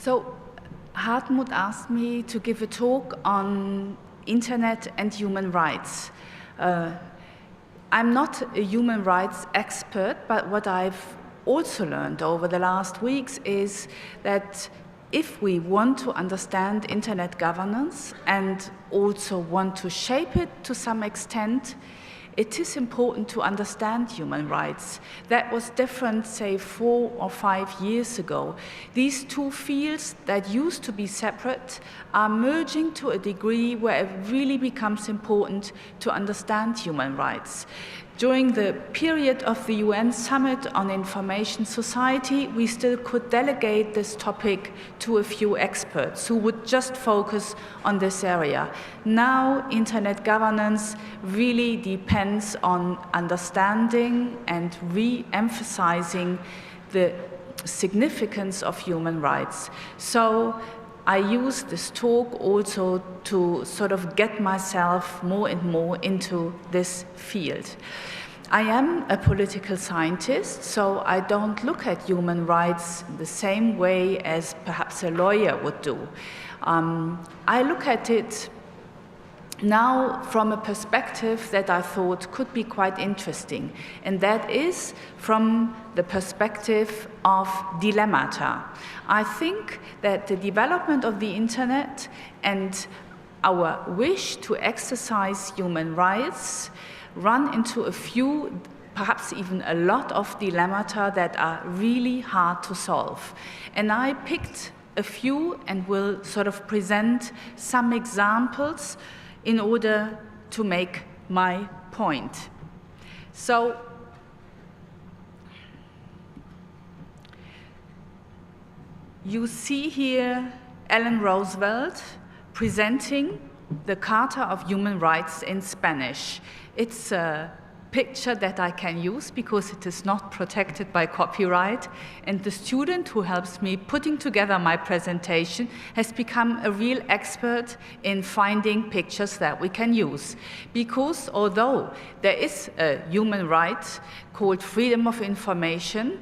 So Hartmut asked me to give a talk on internet and human rights. I'm not a human rights expert, but what I've also learned over the last weeks is that if we want to understand internet governance and also want to shape it to some extent, it is important to understand human rights. That was different, say, 4 or 5 years ago. These two fields that used to be separate are merging to a degree where it really becomes important to understand human rights. During the period of the UN Summit on Information Society, we still could delegate this topic to a few experts who would just focus on this area. Now, internet governance really depends on understanding and re-emphasizing the significance of human rights. So I use this talk also to sort of get myself more and more into this field. I am a political scientist, so I don't look at human rights the same way as perhaps a lawyer would do. I look at it now from a perspective that I thought could be quite interesting, and that is from the perspective of dilemmata. I think that the development of the internet and our wish to exercise human rights run into a few, perhaps even a lot of dilemmata that are really hard to solve. And I picked a few and will sort of present some examples in order to make my point. So, you see here Ellen Roosevelt presenting the Charter of Human Rights in Spanish. It's a picture that I can use because it is not protected by copyright, and the student who helps me putting together my presentation has become a real expert in finding pictures that we can use. Because although there is a human right called freedom of information,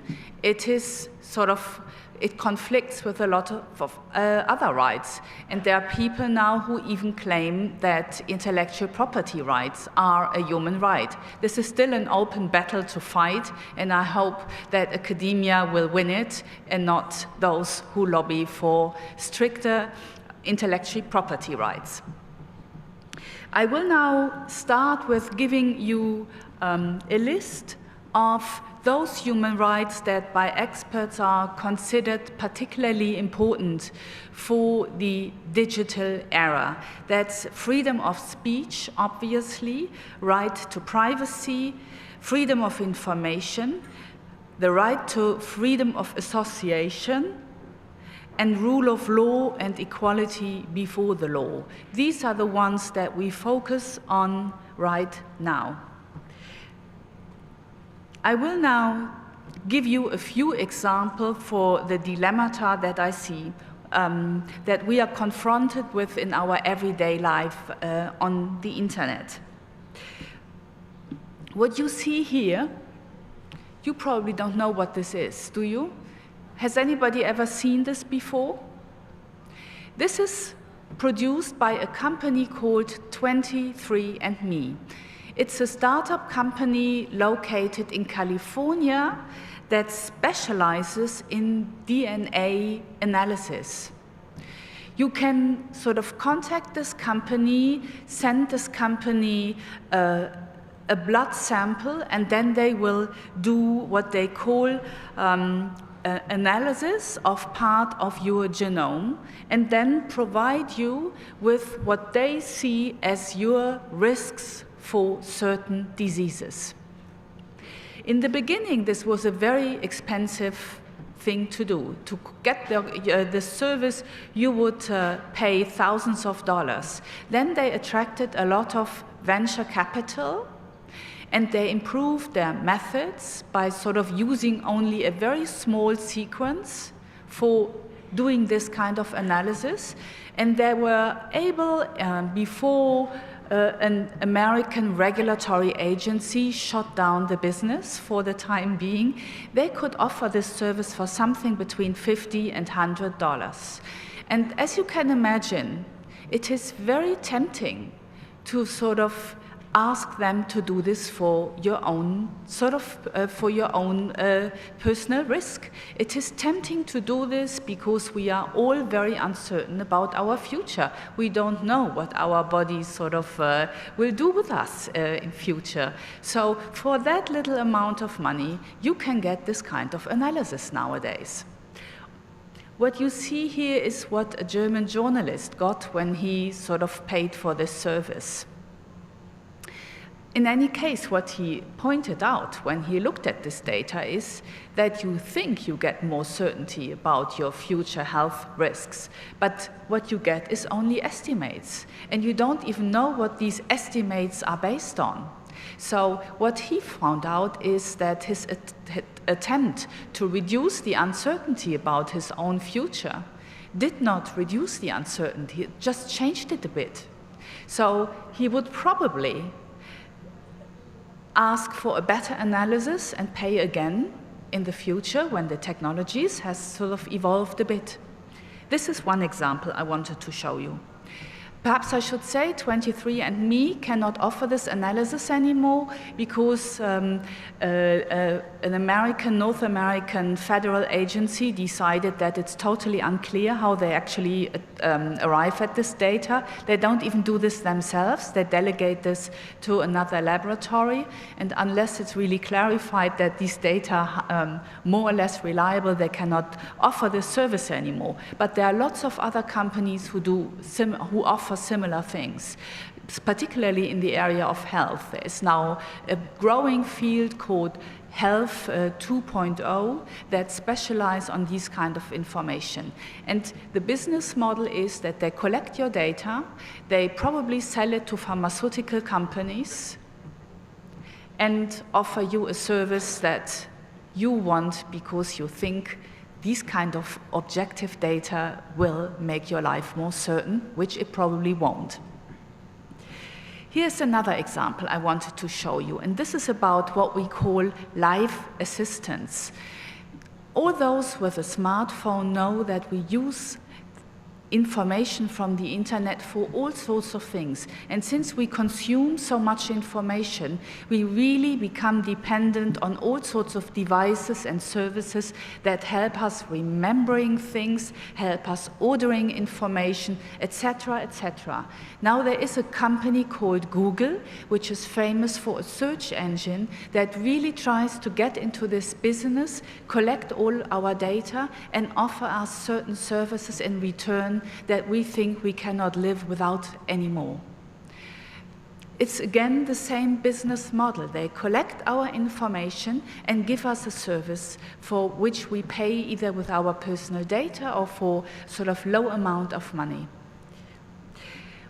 it conflicts with a lot of other rights. And there are people now who even claim that intellectual property rights are a human right. This is still an open battle to fight, and I hope that academia will win it and not those who lobby for stricter intellectual property rights. I will now start with giving you a list of those human rights that by experts are considered particularly important for the digital era. That's freedom of speech, obviously, right to privacy, freedom of information, the right to freedom of association, and rule of law and equality before the law. These are the ones that we focus on right now. I will now give you a few examples for the dilemmata that I see, that we are confronted with in our everyday life on the internet. What you see here, you probably don't know what this is, do you? Has anybody ever seen this before? This is produced by a company called 23andMe. It's a startup company located in California that specializes in DNA analysis. You can sort of contact this company, send this company a blood sample, and then they will do what they call analysis of part of your genome, and then provide you with what they see as your risks for certain diseases. In the beginning, this was a very expensive thing to do. To get the service, you would pay thousands of dollars. Then they attracted a lot of venture capital, and they improved their methods by sort of using only a very small sequence for doing this kind of analysis. And they were able, before an American regulatory agency shut down the business for the time being, they could offer this service for something between $50 and $100. And as you can imagine, it is very tempting to sort of ask them to do this for your own personal risk. It is tempting to do this because we are all very uncertain about our future. We don't know what our bodies sort of will do with us in future. So for that little amount of money, you can get this kind of analysis nowadays. What you see here is what a German journalist got when he sort of paid for this service. In any case, what he pointed out when he looked at this data is that you think you get more certainty about your future health risks, but what you get is only estimates, and you don't even know what these estimates are based on. So what he found out is that his attempt to reduce the uncertainty about his own future did not reduce the uncertainty, it just changed it a bit. So he would probably ask for a better analysis and pay again in the future when the technologies has sort of evolved a bit. This is one example I wanted to show you. Perhaps I should say 23andMe cannot offer this analysis anymore because an North American federal agency decided that it's totally unclear how they actually arrive at this data. They don't even do this themselves. They delegate this to another laboratory. And unless it's really clarified that these data are more or less reliable, they cannot offer this service anymore. But there are lots of other companies who offer similar things, particularly in the area of health. There is now a growing field called Health 2.0 that specialize on these kind of information. And the business model is that they collect your data, they probably sell it to pharmaceutical companies and offer you a service that you want because you think these kind of objective data will make your life more certain, which it probably won't. Here's another example I wanted to show you, and this is about what we call life assistance. All those with a smartphone know that we use information from the internet for all sorts of things. And since we consume so much information, we really become dependent on all sorts of devices and services that help us remembering things, help us ordering information, etc., etc. Now there is a company called Google, which is famous for a search engine that really tries to get into this business, collect all our data, and offer us certain services in return that we think we cannot live without anymore. It's again the same business model. They collect our information and give us a service for which we pay either with our personal data or for sort of low amount of money.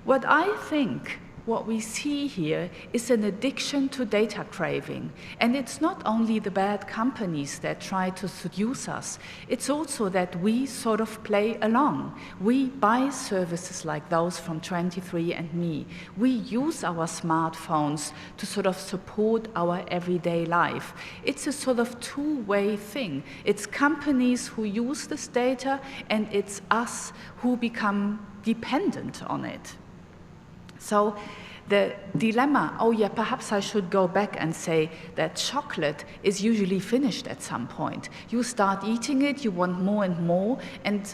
What I think what we see here is an addiction to data craving. And it's not only the bad companies that try to seduce us, it's also that we sort of play along. We buy services like those from 23andMe. We use our smartphones to sort of support our everyday life. It's a sort of two-way thing. It's companies who use this data, and it's us who become dependent on it. So the dilemma, oh yeah, perhaps I should go back and say that chocolate is usually finished at some point. You start eating it, you want more and more, and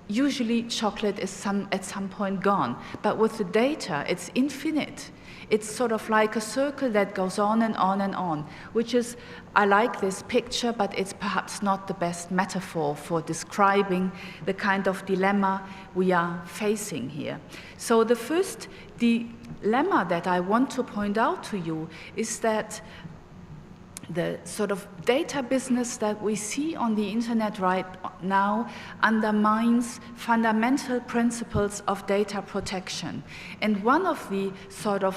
usually chocolate is at some point gone. But with the data, it's infinite. It's sort of like a circle that goes on and on and on, which is, I like this picture, but it's perhaps not the best metaphor for describing the kind of dilemma we are facing here. So the first dilemma that I want to point out to you is that the sort of data business that we see on the internet right now undermines fundamental principles of data protection. And one of the sort of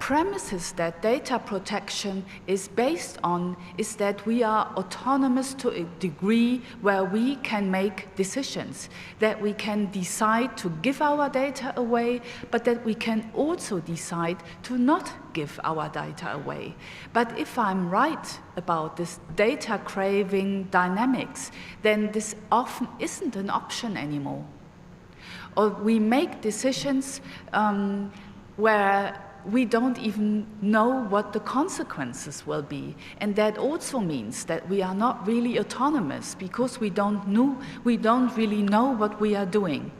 premises that data protection is based on is that we are autonomous to a degree where we can make decisions, that we can decide to give our data away, but that we can also decide to not give our data away. But if I'm right about this data craving dynamics, then this often isn't an option anymore. Or we make decisions where we don't even know what the consequences will be. And that also means that we are not really autonomous because we don't really know what we are doing.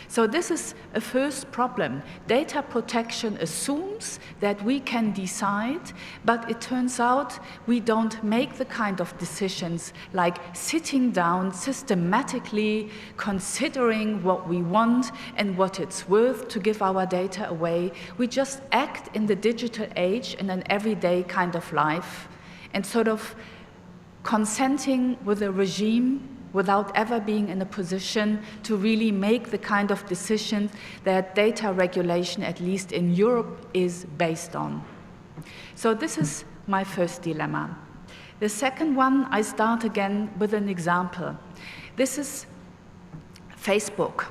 So this is a first problem. Data protection assumes that we can decide, but it turns out we don't make the kind of decisions like sitting down systematically, considering what we want and what it's worth to give our data away. We just act in the digital age in an everyday kind of life and sort of consenting with a regime without ever being in a position to really make the kind of decisions that data regulation, at least in Europe, is based on. So this is my first dilemma. The second one, I start again with an example. This is Facebook.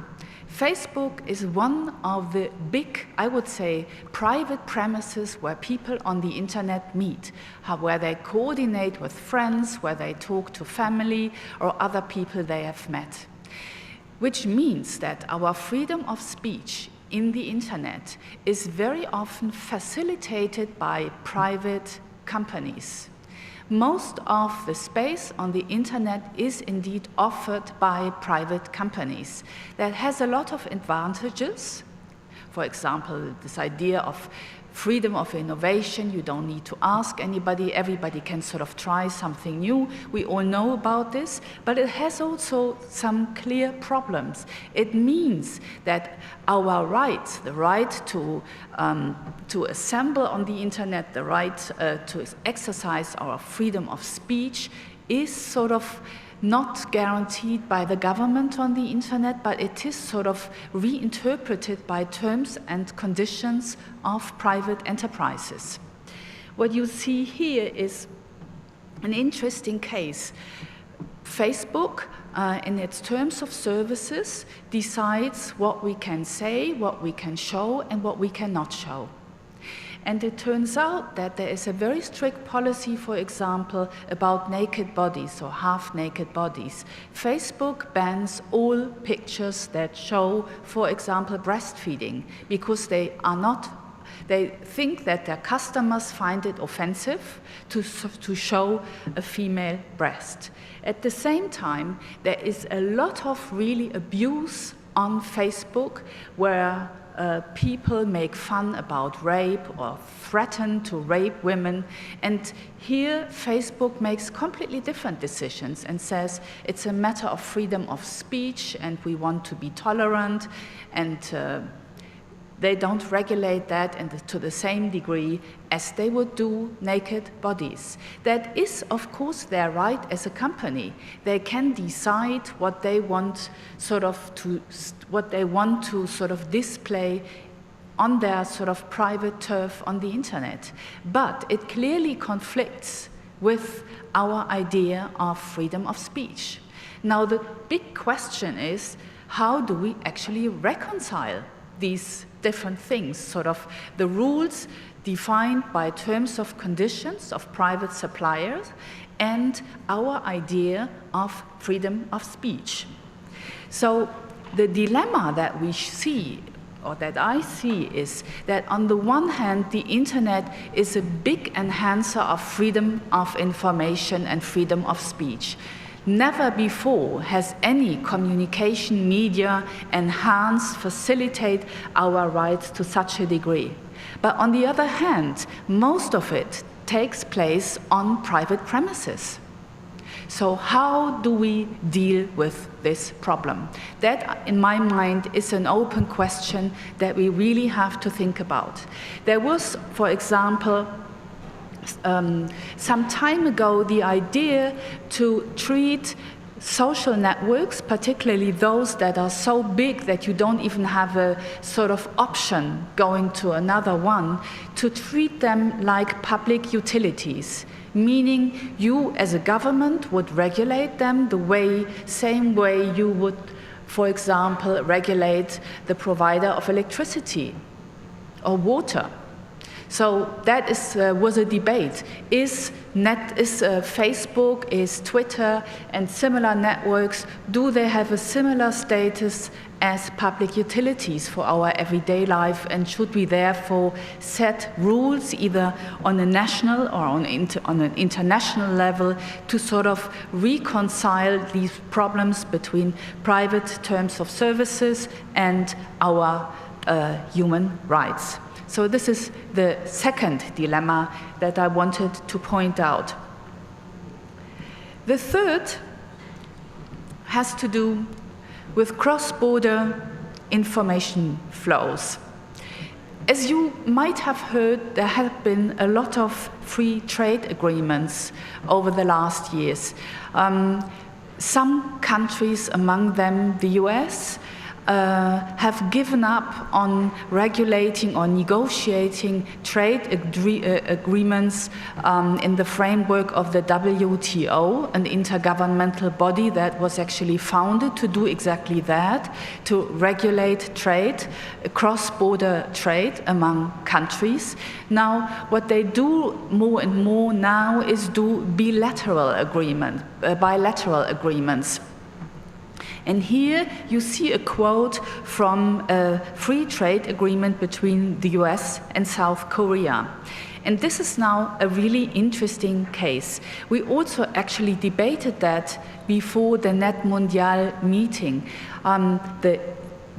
Facebook is one of the big, I would say, private premises where people on the internet meet, where they coordinate with friends, where they talk to family or other people they have met. Which means that our freedom of speech in the internet is very often facilitated by private companies. Most of the space on the internet is indeed offered by private companies. That has a lot of advantages. For example, this idea of freedom of innovation, you don't need to ask anybody, everybody can sort of try something new. We all know about this, but it has also some clear problems. It means that our rights, the right to assemble on the internet, the right to exercise our freedom of speech is sort of not guaranteed by the government on the internet, but it is sort of reinterpreted by terms and conditions of private enterprises. What you see here is an interesting case. Facebook, in its terms of services, decides what we can say, what we can show, and what we cannot show. And it turns out that there is a very strict policy, for example, about naked bodies or half-naked bodies. Facebook bans all pictures that show, for example, breastfeeding, because they think that their customers find it offensive to show a female breast. At the same time, there is a lot of really abuse on Facebook where people make fun about rape or threaten to rape women. And here, Facebook makes completely different decisions and says it's a matter of freedom of speech and we want to be tolerant, and they don't regulate that to the same degree as they would do naked bodies. That is, of course, their right as a company. They can decide what they want to display on their sort of private turf on the internet. But it clearly conflicts with our idea of freedom of speech. Now, the big question is, how do we actually reconcile these different things, sort of the rules defined by terms of conditions of private suppliers and our idea of freedom of speech? So the dilemma that we see, or that I see, is that on the one hand, the internet is a big enhancer of freedom of information and freedom of speech. Never before has any communication media enhanced, facilitate our rights to such a degree. But on the other hand, most of it takes place on private premises. So how do we deal with this problem? That, in my mind, is an open question that we really have to think about. There was, for example, some time ago, the idea to treat social networks, particularly those that are so big that you don't even have a sort of option going to another one, to treat them like public utilities, meaning you as a government would regulate them the same way you would, for example, regulate the provider of electricity or water. So that was a debate. Is Facebook, is Twitter, and similar networks, do they have a similar status as public utilities for our everyday life? And should we therefore set rules either on a national or on an international level to sort of reconcile these problems between private terms of services and our human rights? So this is the second dilemma that I wanted to point out. The third has to do with cross-border information flows. As you might have heard, there have been a lot of free trade agreements over the last years. Some countries, among them the US, have given up on regulating or negotiating trade agreements in the framework of the WTO, an intergovernmental body that was actually founded to do exactly that, to regulate trade, cross-border trade among countries. Now, what they do more and more now is do bilateral agreements. And here you see a quote from a free trade agreement between the US and South Korea. And this is now a really interesting case. We also actually debated that before the Net Mondial meeting.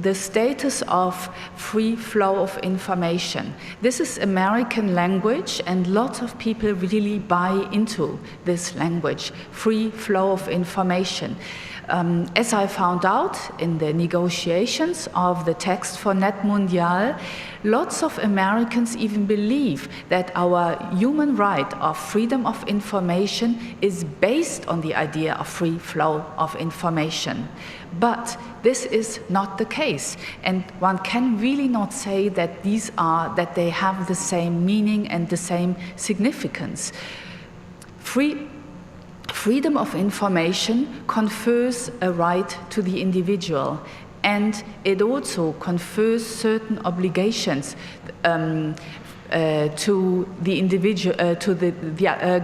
The status of free flow of information. This is American language, and lots of people really buy into this language, free flow of information. As I found out in the negotiations of the text for Net Mondial, lots of Americans even believe that our human right of freedom of information is based on the idea of free flow of information. But this is not the case, and one can really not say that that they have the same meaning and the same significance. Freedom of information confers a right to the individual, and it also confers certain obligations to the individual, to the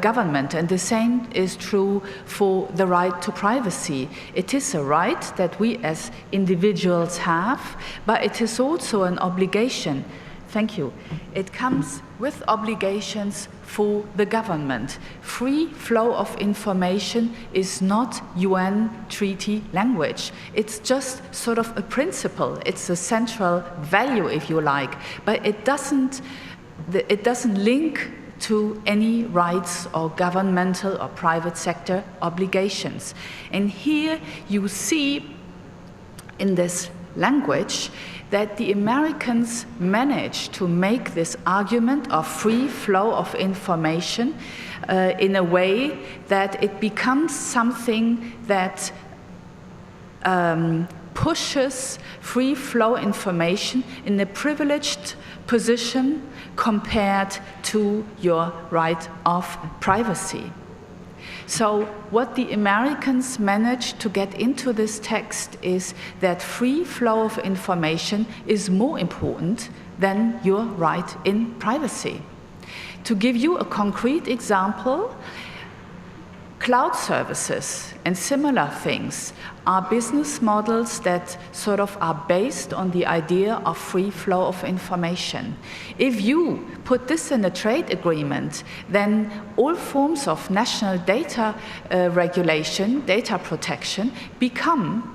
government, and the same is true for the right to privacy. It is a right that we as individuals have, but it is also an obligation. Thank you. It comes with obligations for the government. Free flow of information is not UN treaty language. It's just sort of a principle. It's a central value, if you like, but it doesn't link to any rights or governmental or private sector obligations. And here you see in this language that the Americans managed to make this argument of free flow of information in a way that it becomes something that pushes free flow information in a privileged position compared to your right of privacy. So what the Americans managed to get into this text is that free flow of information is more important than your right in privacy. To give you a concrete example, cloud services and similar things are business models that sort of are based on the idea of free flow of information. If you put this in a trade agreement, then all forms of national data regulation, data protection, become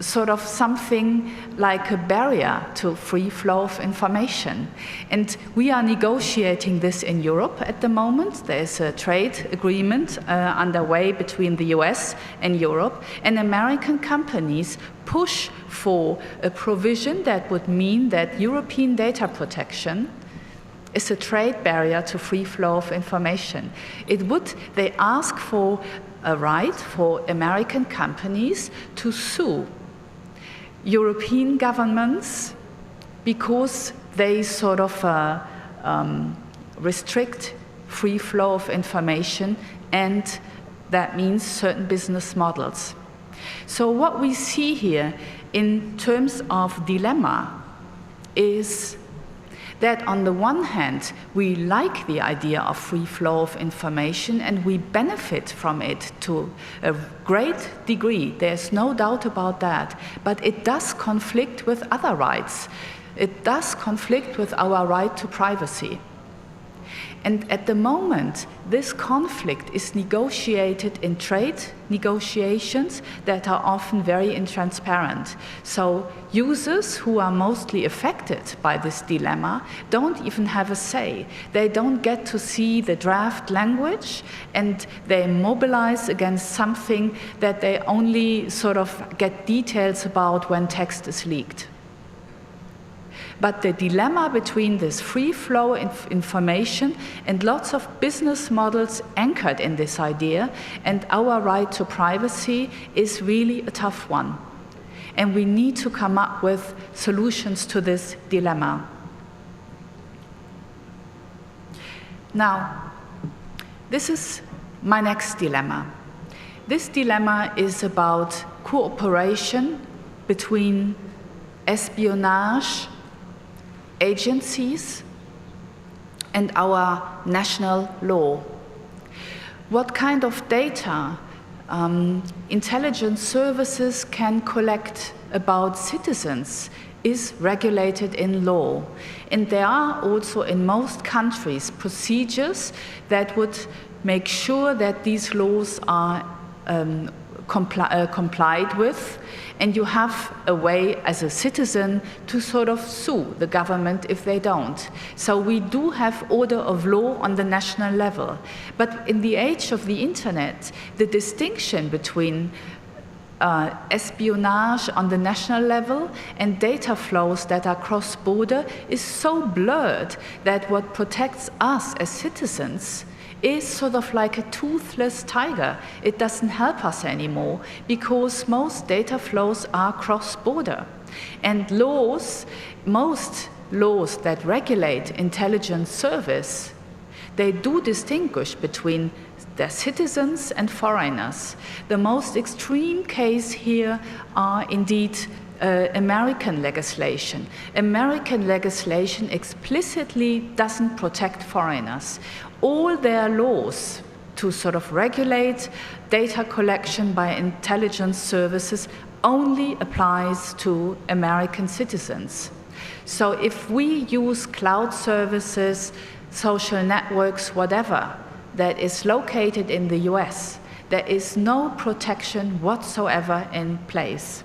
sort of something like a barrier to free flow of information. And we are negotiating this in Europe at the moment. There's a trade agreement underway between the US and Europe, and American companies push for a provision that would mean that European data protection is a trade barrier to free flow of information. They ask for a right for American companies to sue European governments because they sort of restrict free flow of information, and that means certain business models. So what we see here in terms of dilemma is that on the one hand, we like the idea of free flow of information and we benefit from it to a great degree. There's no doubt about that. But it does conflict with other rights. It does conflict with our right to privacy. And at the moment, this conflict is negotiated in trade negotiations that are often very intransparent. So users who are mostly affected by this dilemma don't even have a say. They don't get to see the draft language, and they mobilize against something that they only sort of get details about when text is leaked. But the dilemma between this free flow of information and lots of business models anchored in this idea and our right to privacy is really a tough one. And we need to come up with solutions to this dilemma. Now, this is my next dilemma. This dilemma is about cooperation between espionage agencies and our national law. What kind of data intelligence services can collect about citizens is regulated in law. And there are also in most countries procedures that would make sure that these laws are complied with, and you have a way as a citizen to sort of sue the government if they don't. So we do have order of law on the national level. But in the age of the internet, the distinction between espionage on the national level and data flows that are cross-border is so blurred that what protects us as citizens is sort of like a toothless tiger. It doesn't help us anymore because most data flows are cross-border. And laws, most laws that regulate intelligence service, they do distinguish between their citizens and foreigners. The most extreme case here are indeed American legislation. American legislation explicitly doesn't protect foreigners. All their laws to sort of regulate data collection by intelligence services only applies to American citizens. So if we use cloud services, social networks, whatever, that is located in the US, there is no protection whatsoever in place.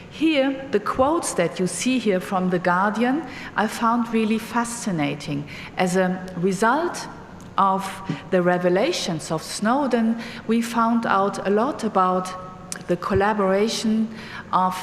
Here, the quotes that you see here from The Guardian, I found really fascinating. As a result of the revelations of Snowden, we found out a lot about the collaboration of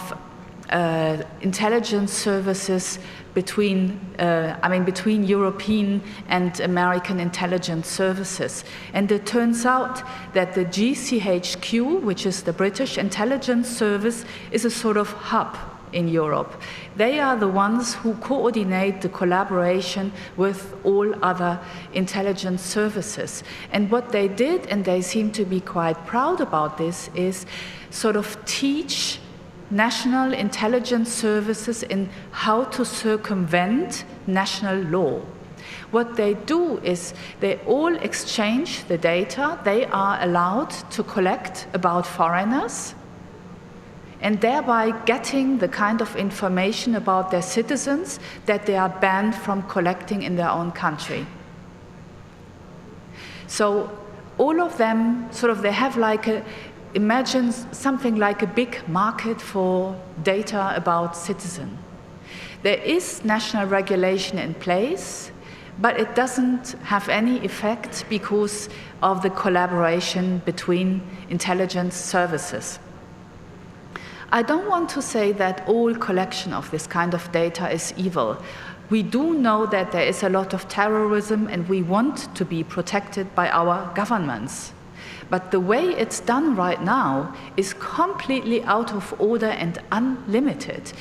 intelligence services between European and American intelligence services. And it turns out that the GCHQ, which is the British Intelligence Service, is a sort of hub in Europe. They are the ones who coordinate the collaboration with all other intelligence services. And what they did, and they seem to be quite proud about this, is sort of teach national intelligence services in how to circumvent national law. What they do is they all exchange the data they are allowed to collect about foreigners, and thereby getting the kind of information about their citizens that they are banned from collecting in their own country. So all of them they have imagine something like a big market for data about citizens. There is national regulation in place, but it doesn't have any effect because of the collaboration between intelligence services. I don't want to say that all collection of this kind of data is evil. We do know that there is a lot of terrorism and we want to be protected by our governments. But the way it's done right now is completely out of order and unlimited.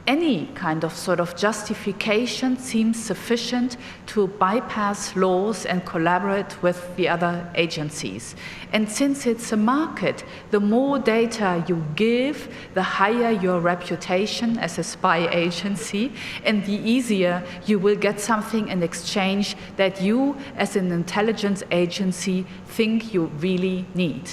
Any kind of sort of justification seems sufficient to bypass laws and collaborate with the other agencies. And since it's a market, the more data you give, the higher your reputation as a spy agency, and the easier you will get something in exchange that you, as an intelligence agency, think you really need.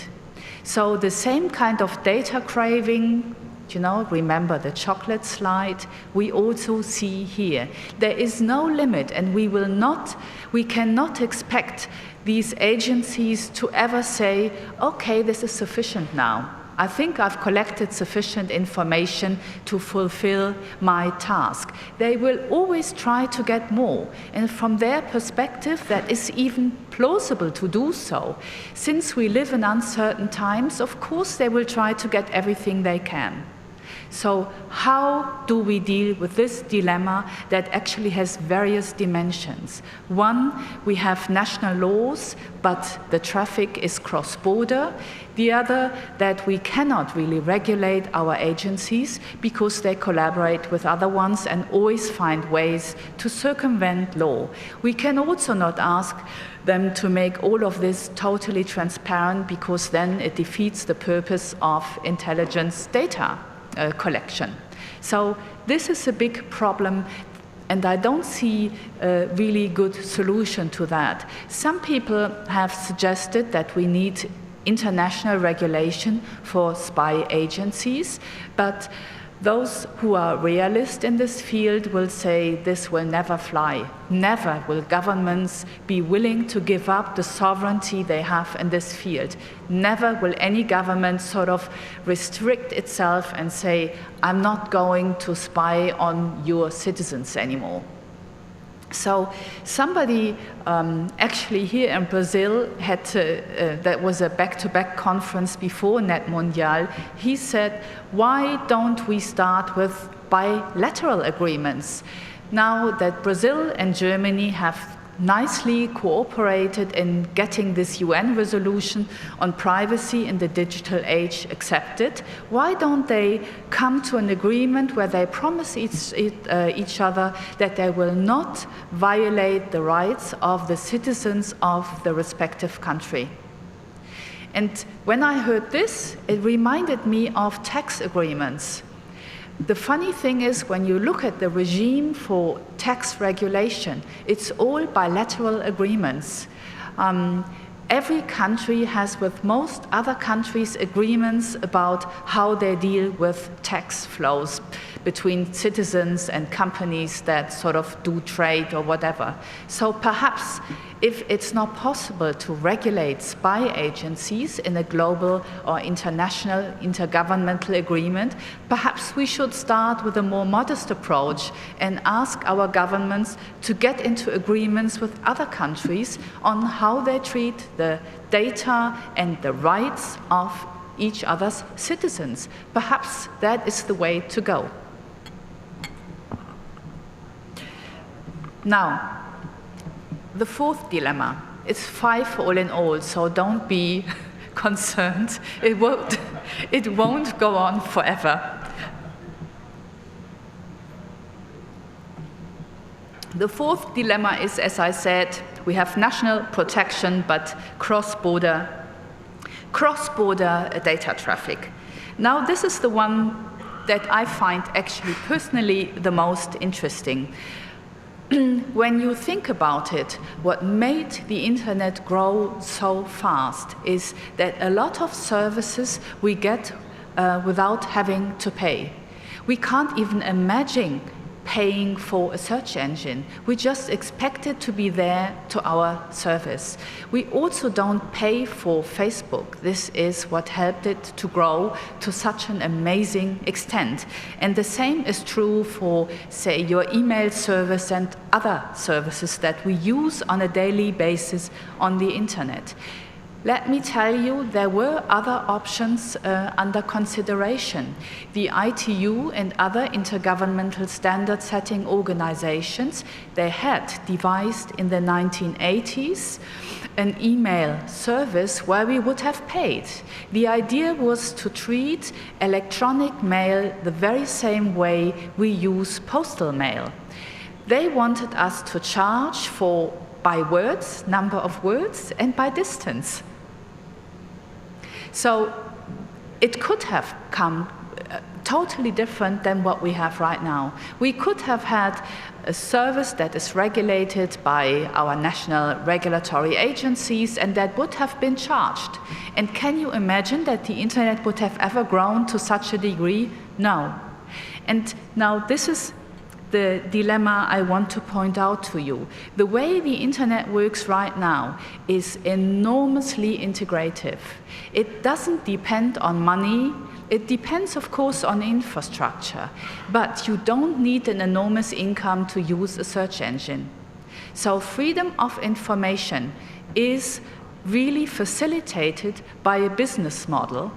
So the same kind of data craving, you know, remember the chocolate slide, we also see here. There is no limit, and we cannot expect these agencies to ever say, okay, this is sufficient now. I think I've collected sufficient information to fulfill my task. They will always try to get more, and from their perspective, that is even plausible to do so. Since we live in uncertain times, of course they will try to get everything they can. So how do we deal with this dilemma that actually has various dimensions? One, we have national laws, but the traffic is cross-border. The other, that we cannot really regulate our agencies because they collaborate with other ones and always find ways to circumvent law. We can also not ask them to make all of this totally transparent, because then it defeats the purpose of intelligence data collection. So this is a big problem, and I don't see a really good solution to that. Some people have suggested that we need international regulation for spy agencies, but those who are realists in this field will say this will never fly. Never will governments be willing to give up the sovereignty they have in this field. Never will any government sort of restrict itself and say, I'm not going to spy on your citizens anymore. So somebody actually here in Brazil had that was a back-to-back conference before Net Mundial. He said, why don't we start with bilateral agreements? Now that Brazil and Germany have nicely cooperated in getting this UN resolution on privacy in the digital age accepted, why don't they come to an agreement where they promise each other that they will not violate the rights of the citizens of the respective country? And when I heard this, it reminded me of tax agreements. The funny thing is, when you look at the regime for tax regulation, it's all bilateral agreements. Every country has, with most other countries, agreements about how they deal with tax flows between citizens and companies that sort of do trade or whatever. So perhaps if it's not possible to regulate spy agencies in a global or international intergovernmental agreement, perhaps we should start with a more modest approach and ask our governments to get into agreements with other countries on how they treat the data and the rights of each other's citizens. Perhaps that is the way to go. Now, the fourth dilemma. It's 5 all in all, so don't be concerned. It won't go on forever. The fourth dilemma is, as I said, we have national protection, but cross-border data traffic. Now, this is the one that I find actually personally the most interesting. When you think about it, what made the internet grow so fast is that a lot of services we get without having to pay. We can't even imagine paying for a search engine. We just expect it to be there to our service. We also don't pay for Facebook. This is what helped it to grow to such an amazing extent. And the same is true for, say, your email service and other services that we use on a daily basis on the internet. Let me tell you, there were other options under consideration. The ITU and other intergovernmental standard-setting organizations, they had devised in the 1980s an email service where we would have paid. The idea was to treat electronic mail the very same way we use postal mail. They wanted us to charge by words, number of words, and by distance. So it could have come totally different than what we have right now. We could have had a service that is regulated by our national regulatory agencies and that would have been charged. And can you imagine that the internet would have ever grown to such a degree? No. And now this is the dilemma I want to point out to you. The way the internet works right now is enormously integrative. It doesn't depend on money. It depends, of course, on infrastructure, but you don't need an enormous income to use a search engine. So freedom of information is really facilitated by a business model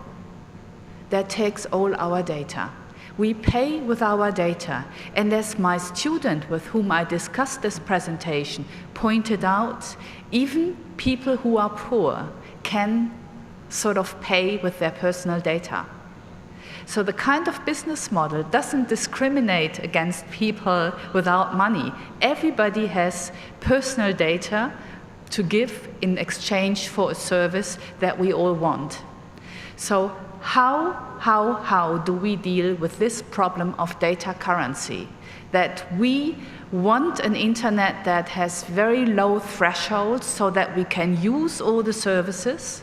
that takes all our data. We pay with our data, and as my student with whom I discussed this presentation pointed out, even people who are poor can sort of pay with their personal data. So the kind of business model doesn't discriminate against people without money. Everybody has personal data to give in exchange for a service that we all want. So how do we deal with this problem of data currency? That we want an internet that has very low thresholds so that we can use all the services,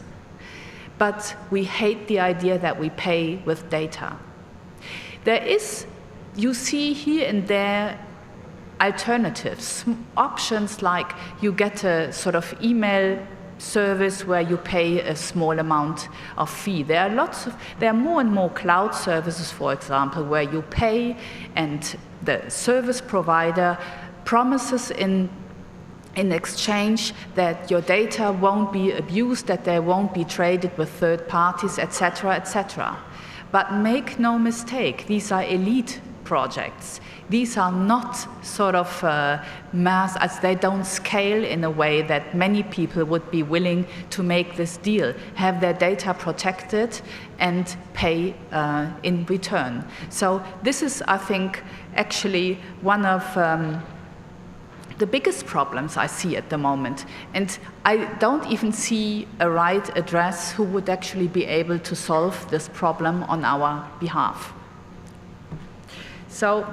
but we hate the idea that we pay with data. There is, you see here and there, alternatives, options like you get a sort of email service where you pay a small amount of fee. There are more and more cloud services, for example, where you pay and the service provider promises in exchange that your data won't be abused, that they won't be traded with third parties, etc., etc. But make no mistake, these are elite projects. These are not sort of mass, as they don't scale in a way that many people would be willing to make this deal, have their data protected and pay in return. So this is, I think, actually one of the biggest problems I see at the moment. And I don't even see a right address who would actually be able to solve this problem on our behalf. So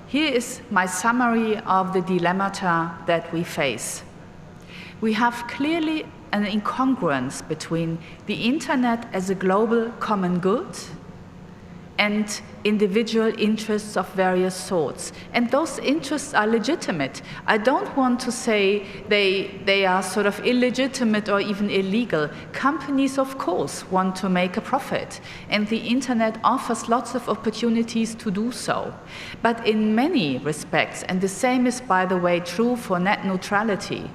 here is my summary of the dilemmata that we face. We have clearly an incongruence between the internet as a global common good and individual interests of various sorts. And those interests are legitimate. I don't want to say they are sort of illegitimate or even illegal. Companies, of course, want to make a profit, and the internet offers lots of opportunities to do so. But in many respects, and the same is, by the way, true for net neutrality,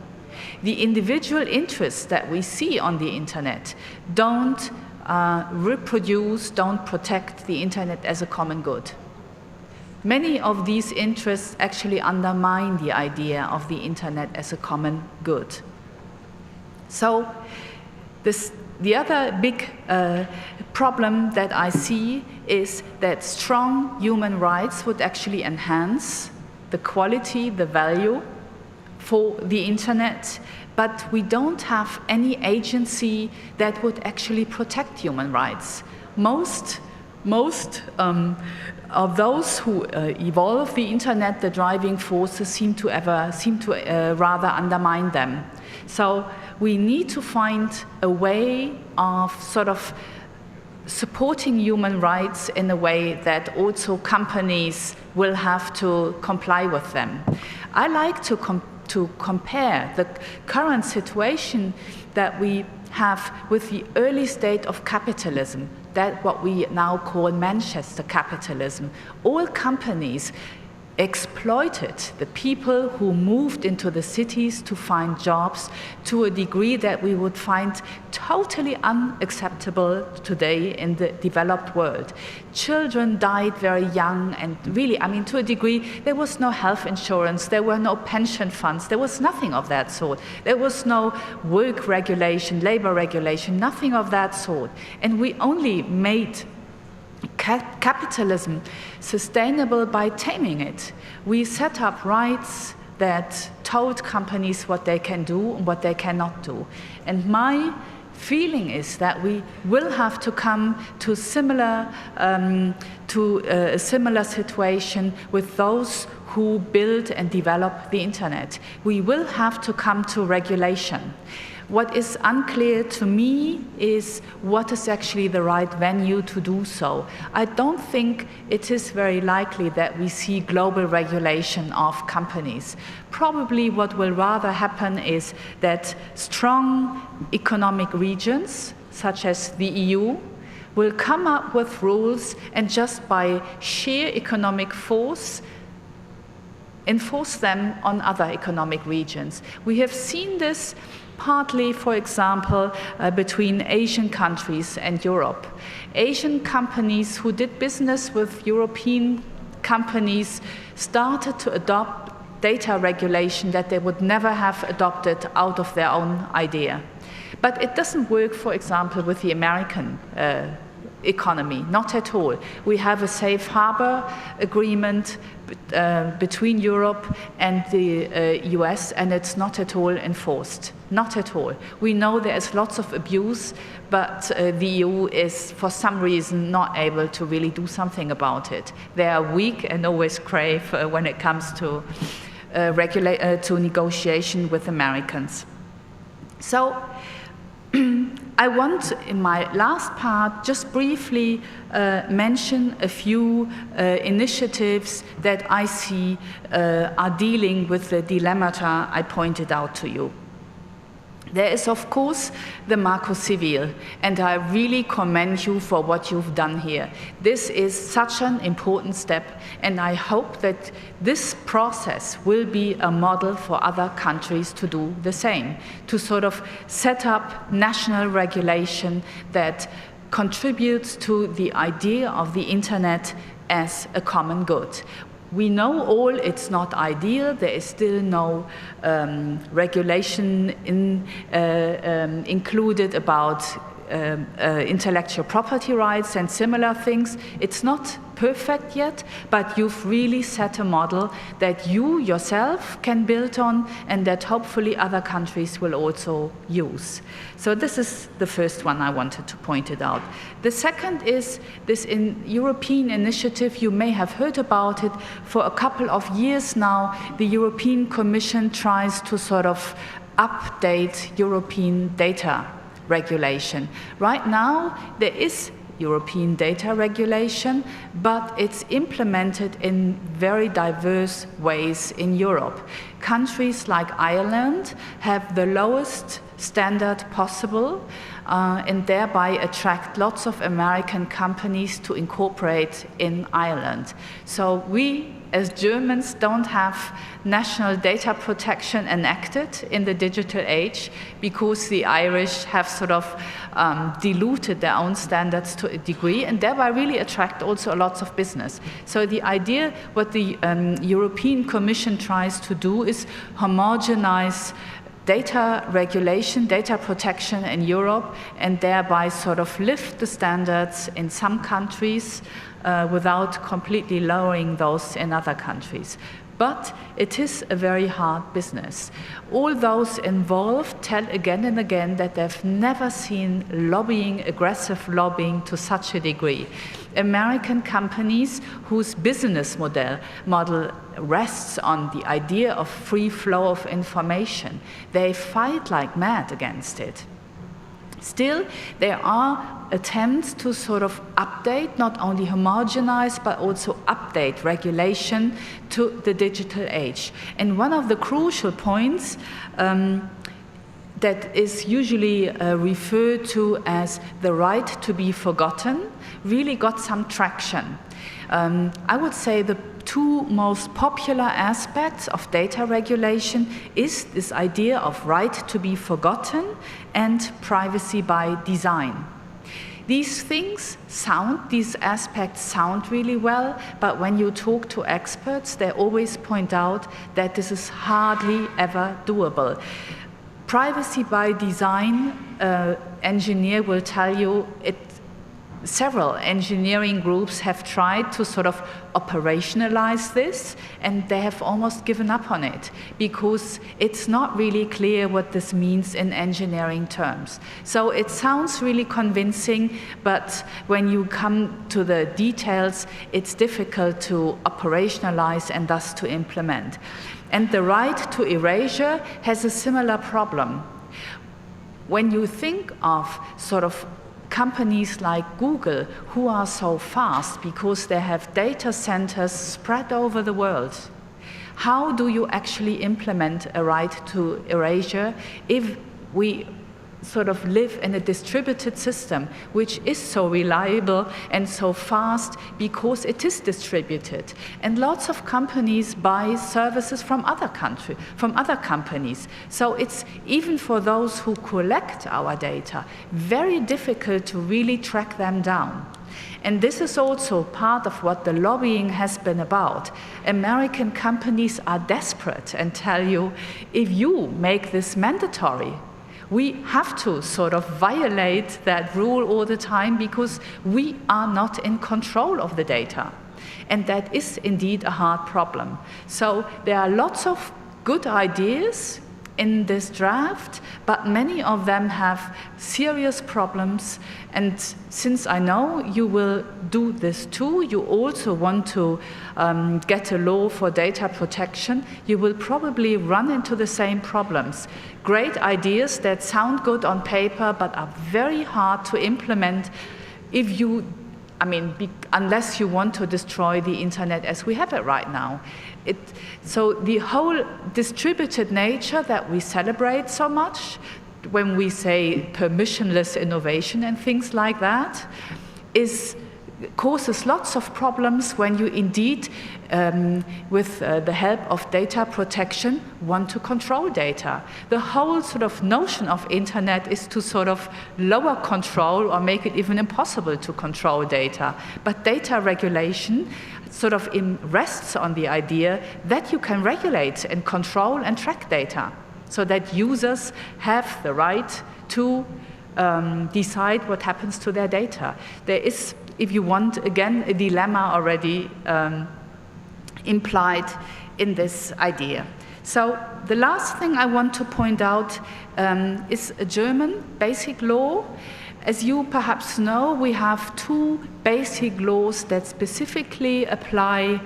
the individual interests that we see on the internet don't don't protect the internet as a common good. Many of these interests actually undermine the idea of the internet as a common good. So the other big problem that I see is that strong human rights would actually enhance the quality, the value for the internet, but we don't have any agency that would actually protect human rights. Most of those who evolve the internet, the driving forces, seem to rather undermine them. So we need to find a way of sort of supporting human rights in a way that also companies will have to comply with them. I like to compare the current situation that we have with the early state of capitalism, that what we now call Manchester capitalism. All companies exploited the people who moved into the cities to find jobs to a degree that we would find totally unacceptable today in the developed world. Children died very young, and really, I mean, to a degree, there was no health insurance, there were no pension funds, there was nothing of that sort. There was no work regulation, labor regulation, nothing of that sort. And we only made capitalism sustainable by taming it. We set up rights that told companies what they can do and what they cannot do. And my feeling is that we will have to come to a similar situation with those who build and develop the internet. We will have to come to regulation. What is unclear to me is what is actually the right venue to do so. I don't think it is very likely that we see global regulation of companies. Probably what will rather happen is that strong economic regions, such as the EU, will come up with rules and just by sheer economic force enforce them on other economic regions. We have seen this partly, for example, between Asian countries and Europe. Asian companies who did business with European companies started to adopt data regulation that they would never have adopted out of their own idea. But it doesn't work, for example, with the American economy, not at all. We have a safe harbor agreement between Europe and the US, and it's not at all enforced. Not at all. We know there is lots of abuse, but the EU is, for some reason, not able to really do something about it. They are weak and always crave when it comes to negotiation with Americans. So, I want, in my last part, just briefly mention a few initiatives that I see are dealing with the dilemmata I pointed out to you. There is, of course, the Marco Civil, and I really commend you for what you've done here. This is such an important step, and I hope that this process will be a model for other countries to do the same, to sort of set up national regulation that contributes to the idea of the internet as a common good. We know all it's not ideal. There is still no regulation included about intellectual property rights and similar things. It's not perfect yet, but you've really set a model that you yourself can build on and that hopefully other countries will also use. So this is the first one I wanted to point it out. The second is this European initiative. You may have heard about it. For a couple of years now, the European Commission tries to sort of update European data regulation. Right now, there is European data regulation, but it's implemented in very diverse ways in Europe. Countries like Ireland have the lowest standard possible and thereby attract lots of American companies to incorporate in Ireland. So we, as Germans, don't have national data protection enacted in the digital age because the Irish have sort of diluted their own standards to a degree and thereby really attract also lots of business. So the idea, what the European Commission tries to do is homogenize data regulation, data protection in Europe, and thereby sort of lift the standards in some countries without completely lowering those in other countries. But it is a very hard business. All those involved tell again and again that they've never seen lobbying, aggressive lobbying to such a degree. American companies whose business model rests on the idea of free flow of information, they fight like mad against it. Still, there are attempts to sort of update, not only homogenize, but also update regulation to the digital age. And one of the crucial points that is usually referred to as the right to be forgotten really got some traction. I would say the two most popular aspects of data regulation is this idea of right to be forgotten and privacy by design. These aspects sound really well, but when you talk to experts, they always point out that this is hardly ever doable. Privacy by design engineer will tell you several engineering groups have tried to sort of operationalize this, and they have almost given up on it because it's not really clear what this means in engineering terms. So it sounds really convincing, but when you come to the details, it's difficult to operationalize and thus to implement. And the right to erasure has a similar problem. When you think of sort of companies like Google, who are so fast because they have data centers spread over the world, how do you actually implement a right to erasure if we sort of live in a distributed system, which is so reliable and so fast because it is distributed? And lots of companies buy services from other companies. So it's, even for those who collect our data, very difficult to really track them down. And this is also part of what the lobbying has been about. American companies are desperate and tell you, if you make this mandatory, we have to sort of violate that rule all the time because we are not in control of the data. And that is indeed a hard problem. So there are lots of good ideas in this draft, but many of them have serious problems. And since I know you will do this too, you also want to get a law for data protection, you will probably run into the same problems. Great ideas that sound good on paper, but are very hard to implement if you, unless you want to destroy the internet as we have it right now. So the whole distributed nature that we celebrate so much when we say permissionless innovation and things like that causes lots of problems when you indeed, with the help of data protection, want to control data. The whole sort of notion of internet is to sort of lower control or make it even impossible to control data. But data regulation sort of rests on the idea that you can regulate and control and track data so that users have the right to decide what happens to their data. There is, if you want, again, a dilemma already implied in this idea. So the last thing I want to point out is a German basic law. As you perhaps know, we have two basic laws that specifically apply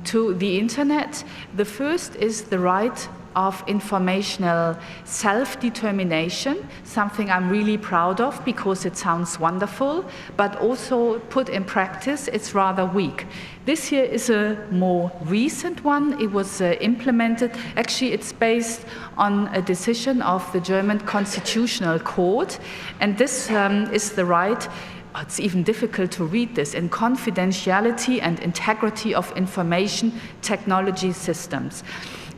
to the internet. The first is the right of informational self-determination, something I'm really proud of because it sounds wonderful, but also put in practice, it's rather weak. This here is a more recent one. It was implemented. Actually, it's based on a decision of the German Constitutional Court, and this is the right, it's even difficult to read this, in confidentiality and integrity of information technology systems.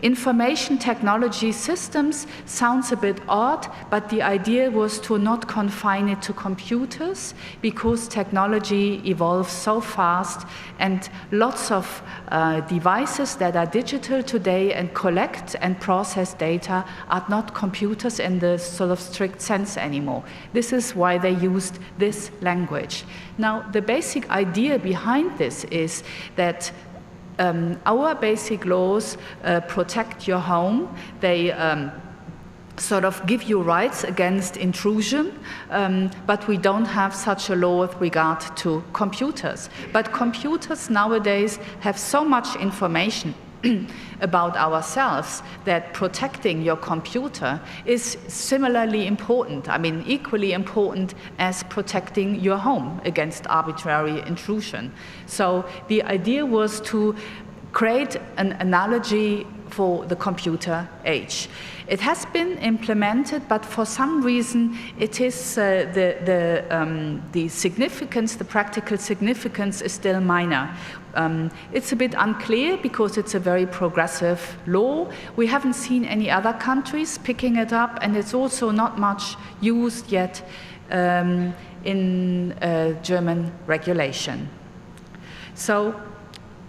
Information technology systems sounds a bit odd, but the idea was to not confine it to computers because technology evolves so fast and lots of devices that are digital today and collect and process data are not computers in the sort of strict sense anymore. This is why they used this language. Now, the basic idea behind this is that our basic laws protect your home. They sort of give you rights against intrusion, but we don't have such a law with regard to computers. But computers nowadays have so much information about ourselves that protecting your computer is similarly important, equally important as protecting your home against arbitrary intrusion. So the idea was to create an analogy for the computer age. It has been implemented, but for some reason it is the significance, the practical significance is still minor. It's a bit unclear because it's a very progressive law. We haven't seen any other countries picking it up, and it's also not much used yet in German regulation. So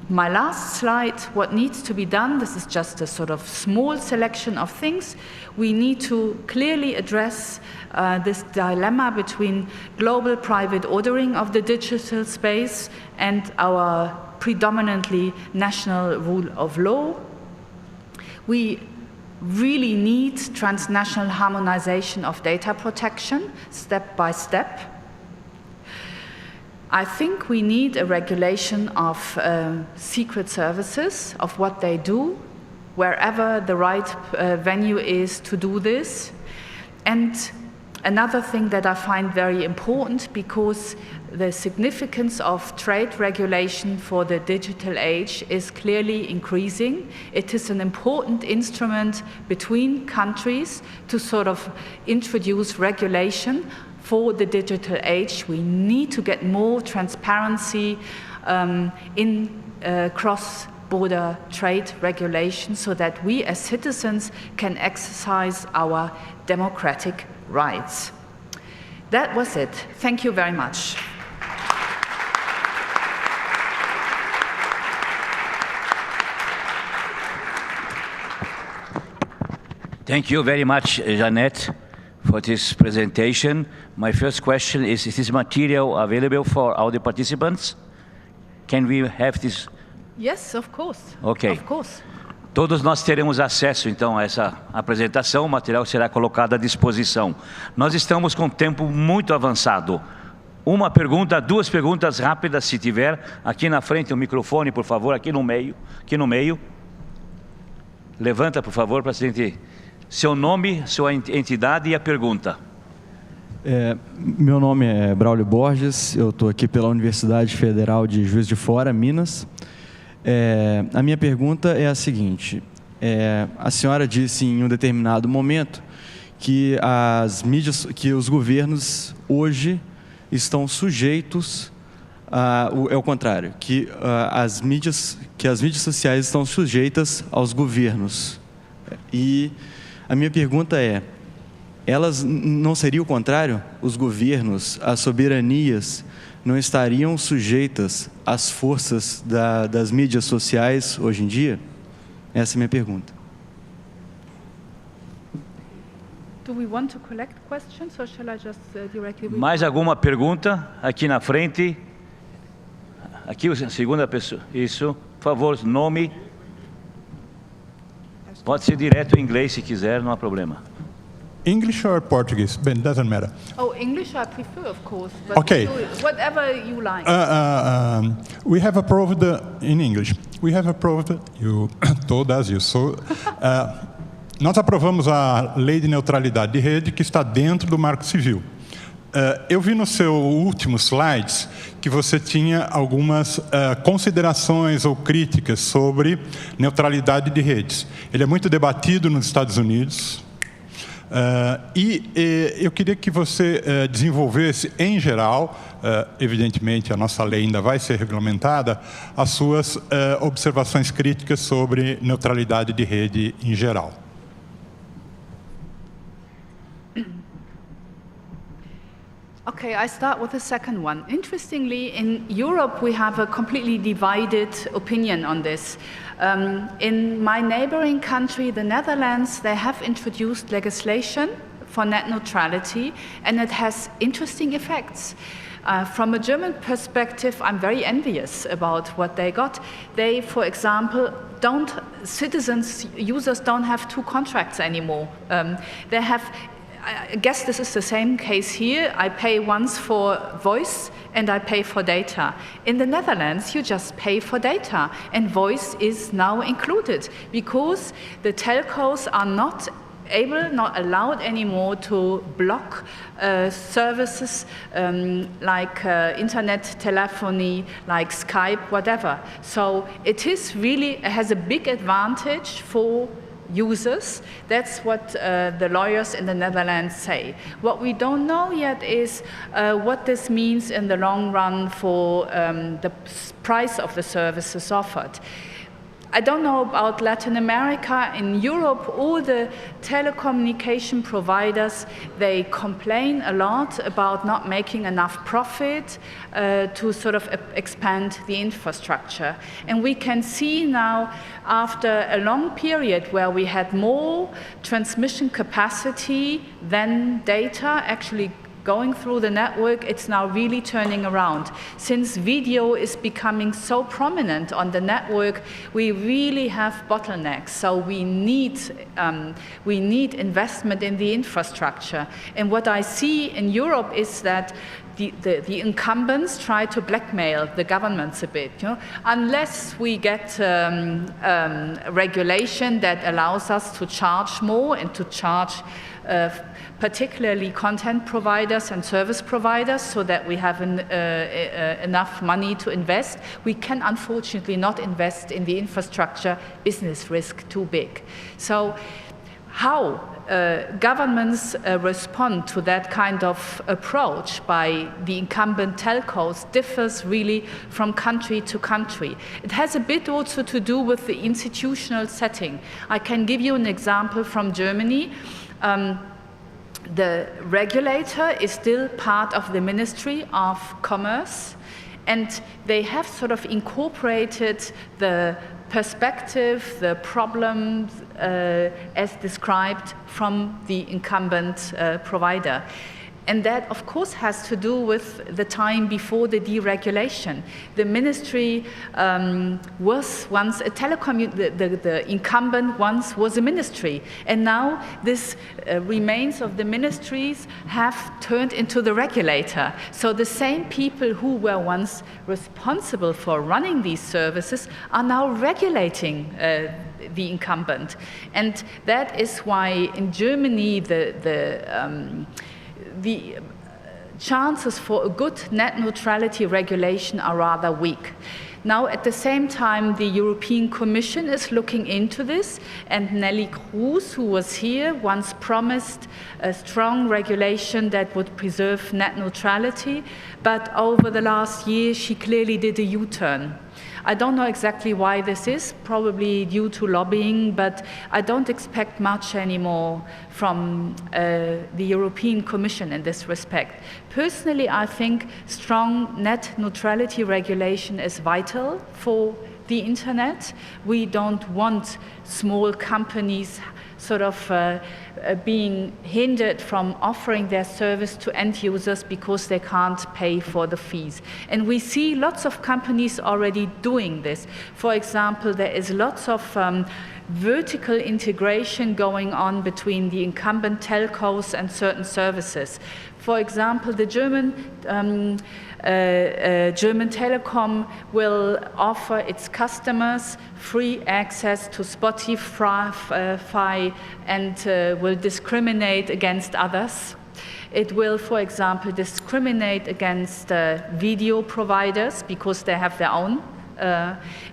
my last slide, what needs to be done, this is just a sort of small selection of things. We need to clearly address this dilemma between global private ordering of the digital space and our predominantly national rule of law. We really need transnational harmonization of data protection, step by step. I think we need a regulation of secret services, of what they do, wherever the right venue is to do this. And another thing that I find very important, because the significance of trade regulation for the digital age is clearly increasing. It is an important instrument between countries to sort of introduce regulation for the digital age. We need to get more transparency in cross-border trade regulation so that we as citizens can exercise our democratic rights. That was it. Thank you very much. Thank you very much, Jeanette, for this presentation. My first question is this material available for all the participants? Can we have this? Yes, of course. Okay. Of course. Todos nós teremos acesso, então, a essa apresentação. O material será colocado à disposição. Nós estamos com tempo muito avançado. Uma pergunta, duas perguntas rápidas, se tiver. Aqui na frente, o microfone, por favor, aqui no meio. Aqui no meio. Levanta, por favor, para a gente... Seu nome, sua entidade e a pergunta. Meu nome é Braulio Borges, eu estou aqui pela Universidade Federal de Juiz de Fora, Minas. A minha pergunta é a seguinte: a senhora disse em um determinado momento que que os governos hoje estão sujeitos é o contrário, que as mídias sociais estão sujeitas aos governos. E a minha pergunta é: elas não seria o contrário? Os governos, as soberanias, não estariam sujeitas às forças das mídias sociais hoje em dia? Essa é a minha pergunta. Do we want to collect questions or shall I just directly... Mais alguma pergunta? Aqui na frente. Aqui a segunda pessoa. Isso. Por favor, nome. Pode ser direto em inglês se quiser, não há problema. English or Portuguese? It doesn't matter. Oh, English I prefer, of course. But Okay. Whatever you like. We have approved, in English, we have approved, you told us, you saw, nós aprovamos a lei de neutralidade de rede que está dentro do Marco Civil. Eu vi no seu último slides que você tinha algumas considerações ou críticas sobre neutralidade de redes. Ele é muito debatido nos Estados Unidos. Eu queria que você desenvolvesse, em geral, evidentemente a nossa lei ainda vai ser regulamentada, as suas observações críticas sobre neutralidade de rede em geral. Okay, I start with the second one. Interestingly, in Europe, we have a completely divided opinion on this. In my neighboring country, the Netherlands, they have introduced legislation for net neutrality, and it has interesting effects. From a German perspective, I'm very envious about what they got. They, for example, users don't have two contracts anymore. They have, I guess this is the same case here. I pay once for voice and I pay for data. In the Netherlands, you just pay for data, and voice is now included because the telcos are not not allowed anymore to block services like internet telephony, like Skype, whatever. So it has a big advantage for users. That's what the lawyers in the Netherlands say. What we don't know yet is what this means in the long run for the price of the services offered. I don't know about Latin America. In Europe, all the telecommunication providers, they complain a lot about not making enough profit to sort of expand the infrastructure. And we can see now, after a long period where we had more transmission capacity than data actually going through the network, it's now really turning around. Since video is becoming so prominent on the network, we really have bottlenecks. So we need investment in the infrastructure. And what I see in Europe is that the incumbents try to blackmail the governments a bit. Unless we get regulation that allows us to charge more and to charge particularly content providers and service providers, so that we have enough money to invest. We can unfortunately not invest in the infrastructure, business risk too big. So how governments respond to that kind of approach by the incumbent telcos differs really from country to country. It has a bit also to do with the institutional setting. I can give you an example from Germany. The regulator is still part of the Ministry of Commerce, and they have sort of incorporated the perspective, the problems as described from the incumbent provider. And that, of course, has to do with the time before the deregulation. The ministry was once a the incumbent once was a ministry. And now this remains of the ministries have turned into the regulator. So the same people who were once responsible for running these services are now regulating the incumbent. And that is why in Germany the chances for a good net neutrality regulation are rather weak. Now, at the same time, the European Commission is looking into this, and Nelly Kroes, who was here, once promised a strong regulation that would preserve net neutrality, but over the last year, she clearly did a U-turn. I don't know exactly why this is, probably due to lobbying, but I don't expect much anymore from the European Commission in this respect. Personally, I think strong net neutrality regulation is vital for the internet. We don't want small companies sort of being hindered from offering their service to end users because they can't pay for the fees. And we see lots of companies already doing this. For example, there is lots of vertical integration going on between the incumbent telcos and certain services. For example, the German Telecom will offer its customers free access to Spotify and will discriminate against others. It will, for example, discriminate against video providers because they have their own.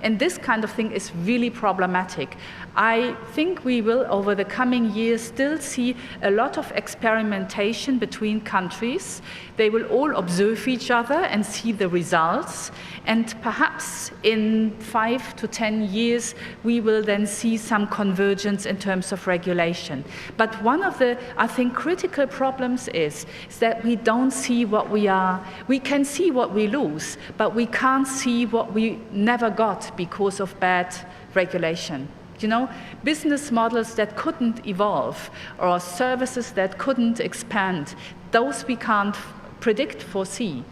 And this kind of thing is really problematic. I think we will, over the coming years, still see a lot of experimentation between countries. They will all observe each other and see the results. And perhaps in 5 to 10 years, we will then see some convergence in terms of regulation. But one of the, I think, critical problems is that we don't see what we are. We can see what we lose, but we can't see what we never got because of bad regulation. You know, business models that couldn't evolve or services that couldn't expand, those we can't predict, foresee.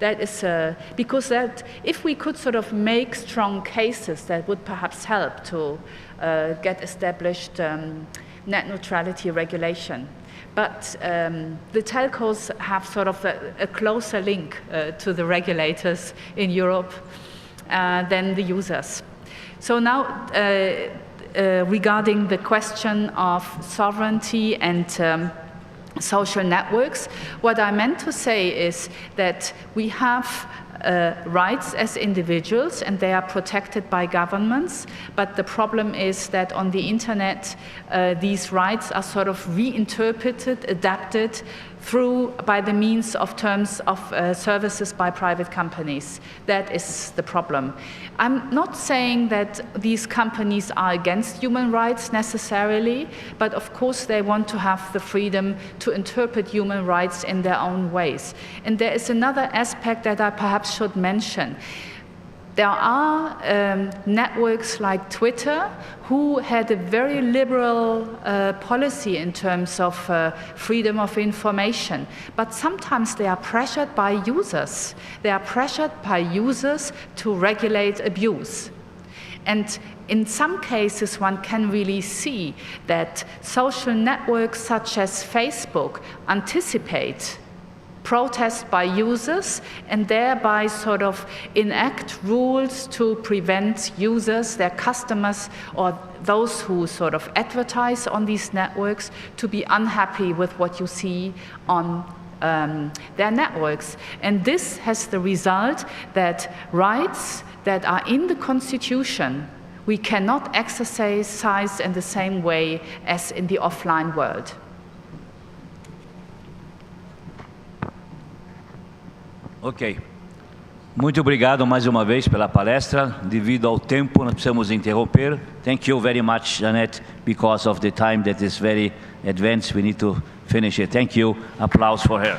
That is because that if we could sort of make strong cases, that would perhaps help to get established net neutrality regulation. But the telcos have sort of a closer link to the regulators in Europe than the users. So now regarding the question of sovereignty and social networks, what I meant to say is that we have rights as individuals and they are protected by governments, but the problem is that on the internet these rights are sort of reinterpreted, adapted by the means of terms of services by private companies. That is the problem. I'm not saying that these companies are against human rights necessarily, but of course they want to have the freedom to interpret human rights in their own ways. And there is another aspect that I perhaps should mention. There are networks like Twitter who had a very liberal policy in terms of freedom of information, but sometimes they are pressured by users. They are pressured by users to regulate abuse. And in some cases, one can really see that social networks such as Facebook anticipate protest by users and thereby sort of enact rules to prevent users, their customers, or those who sort of advertise on these networks to be unhappy with what you see on their networks. And this has the result that rights that are in the Constitution we cannot exercise in the same way as in the offline world. Ok. Muito obrigado mais uma vez pela palestra. Devido ao tempo, nós precisamos interromper. Thank you very much, Jeanette, because of the time that is very advanced. We need to finish it. Thank you. Applause for her.